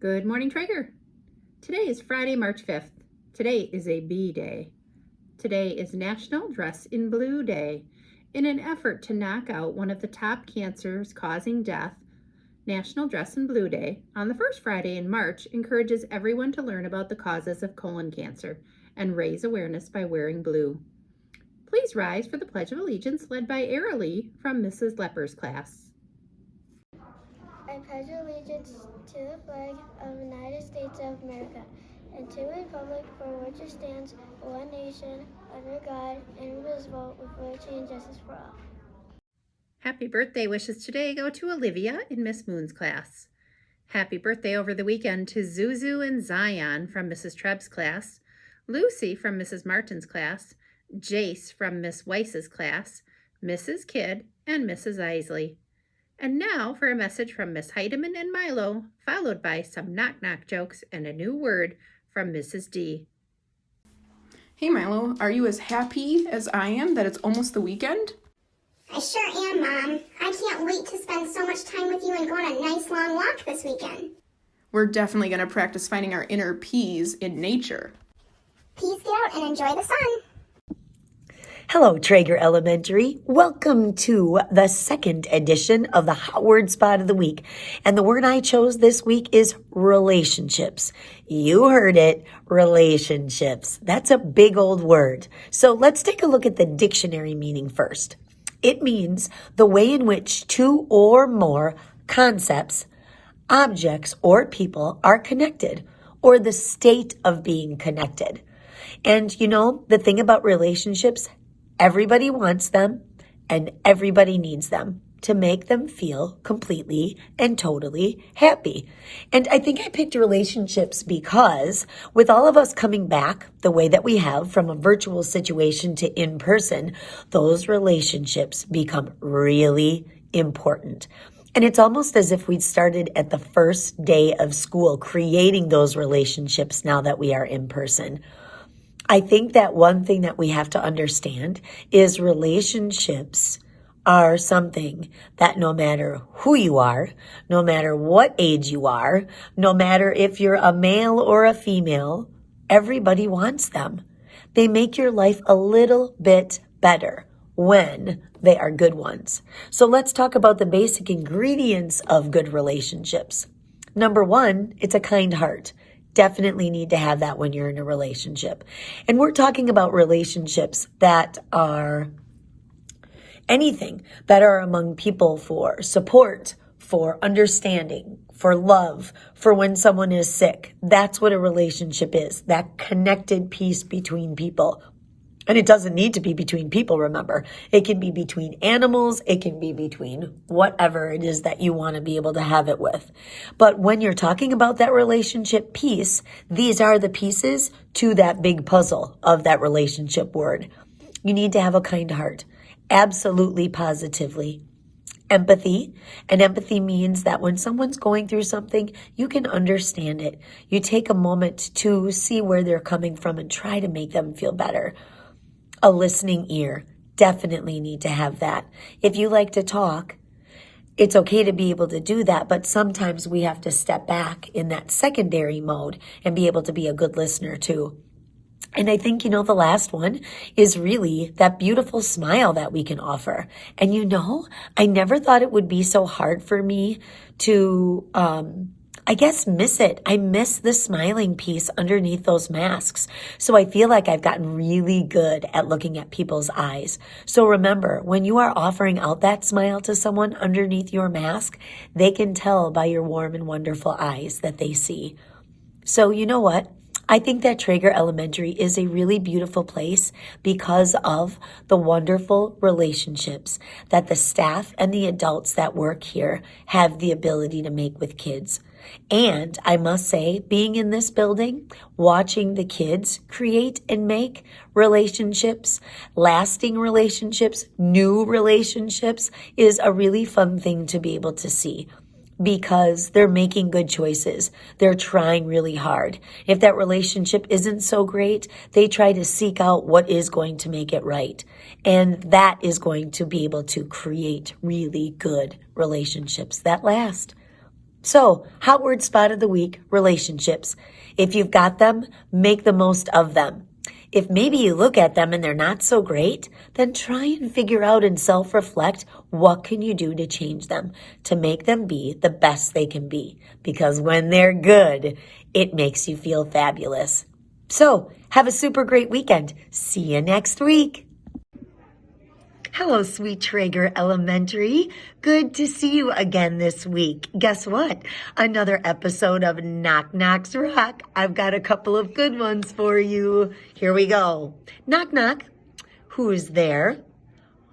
Good morning, Traeger. Today is Friday, March 5th. Today is a bee day. Today is National Dress in Blue Day. In an effort to knock out one of the top cancers causing death, National Dress in Blue Day on the first Friday in March encourages everyone to learn about the causes of colon cancer and raise awareness by wearing blue. Please rise for the Pledge of Allegiance led by Lee from Mrs. Lepper's class. I pledge allegiance to the flag of the United States of America and to the republic for which it stands, one nation, under God, indivisible, with liberty and justice for all. Happy birthday wishes today go to Olivia in Miss Moon's class. Happy birthday over the weekend to Zuzu and Zion from Mrs. Trebb's class, Lucy from Mrs. Martin's class, Jace from Miss Weiss's class, Mrs. Kidd, and Mrs. Isley. And now for a message from Miss Heidemann and Milo, followed by some knock-knock jokes and a new word from Mrs. D. Hey Milo, are you as happy as I am that it's almost the weekend? I sure am, Mom. I can't wait to spend so much time with you and go on a nice long walk this weekend. We're definitely going to practice finding our inner peas in nature. Please get out and enjoy the sun. Hello, Traeger Elementary. Welcome to the second edition of the Hot Word Spot of the Week. And the word I chose this week is relationships. You heard it, relationships. That's a big old word. So let's take a look at the dictionary meaning first. It means the way in which two or more concepts, objects, or people are connected, or the state of being connected. And you know, the thing about relationships, everybody wants them and everybody needs them to make them feel completely and totally happy. And I think I picked relationships because with all of us coming back the way that we have from a virtual situation to in person, those relationships become really important. And it's almost as if we'd started at the first day of school creating those relationships now that we are in person. I think that one thing that we have to understand is relationships are something that no matter who you are, no matter what age you are, no matter if you're a male or a female, everybody wants them. They make your life a little bit better when they are good ones. So let's talk about the basic ingredients of good relationships. Number one, it's a kind heart. Definitely need to have that when you're in a relationship. And we're talking about relationships that are anything that are among people for support, for understanding, for love, for when someone is sick. That's what a relationship is, that connected piece between people. And it doesn't need to be between people, remember. It can be between animals. It can be between whatever it is that you want to be able to have it with. But when you're talking about that relationship piece, these are the pieces to that big puzzle of that relationship word. You need to have a kind heart. Absolutely, positively. Empathy. And empathy means that when someone's going through something, you can understand it. You take a moment to see where they're coming from and try to make them feel better. A listening ear. Definitely need to have that. If you like to talk, it's okay to be able to do that, but sometimes we have to step back in that secondary mode and be able to be a good listener too. And I think, the last one is really that beautiful smile that we can offer. And I never thought it would be so hard for me to, miss it. I miss the smiling piece underneath those masks. So I feel like I've gotten really good at looking at people's eyes. So remember, when you are offering out that smile to someone underneath your mask, they can tell by your warm and wonderful eyes that they see. So you know what? I think that Traeger Elementary is a really beautiful place because of the wonderful relationships that the staff and the adults that work here have the ability to make with kids. And I must say, being in this building, watching the kids create and make relationships, lasting relationships, new relationships is a really fun thing to be able to see. Because they're making good choices. They're trying really hard. If that relationship isn't so great, they try to seek out what is going to make it right. And that is going to be able to create really good relationships that last. So, hot word spot of the week, relationships. If you've got them, make the most of them. If maybe you look at them and they're not so great, then try and figure out and self-reflect what can you do to change them, to make them be the best they can be. Because when they're good, it makes you feel fabulous. So, have a super great weekend. See you next week. Hello, Sweet Traeger Elementary. Good to see you again this week. Guess what? Another episode of Knock Knocks Rock. I've got a couple of good ones for you. Here we go. Knock knock. Who's there?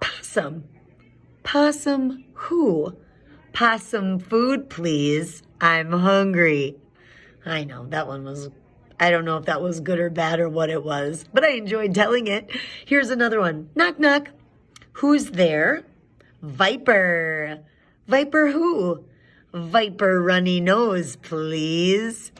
Possum. Possum who? Possum food, please. I'm hungry. I know, that one was, I don't know if that was good or bad or what it was, but I enjoyed telling it. Here's another one. Knock knock. Who's there? Viper. Viper who? Viper runny nose, please.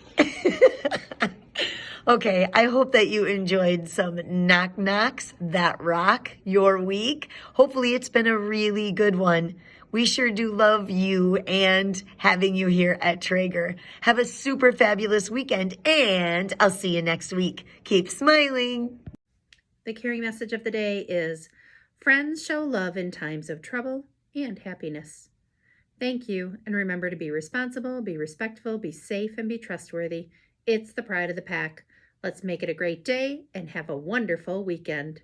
Okay, I hope that you enjoyed some knock knocks that rock your week. Hopefully it's been a really good one. We sure do love you and having you here at Traeger. Have a super fabulous weekend, and I'll see you next week. Keep smiling. The caring message of the day is, friends show love in times of trouble and happiness. Thank you, and remember to be responsible, be respectful, be safe, and be trustworthy. It's the pride of the pack. Let's make it a great day and have a wonderful weekend.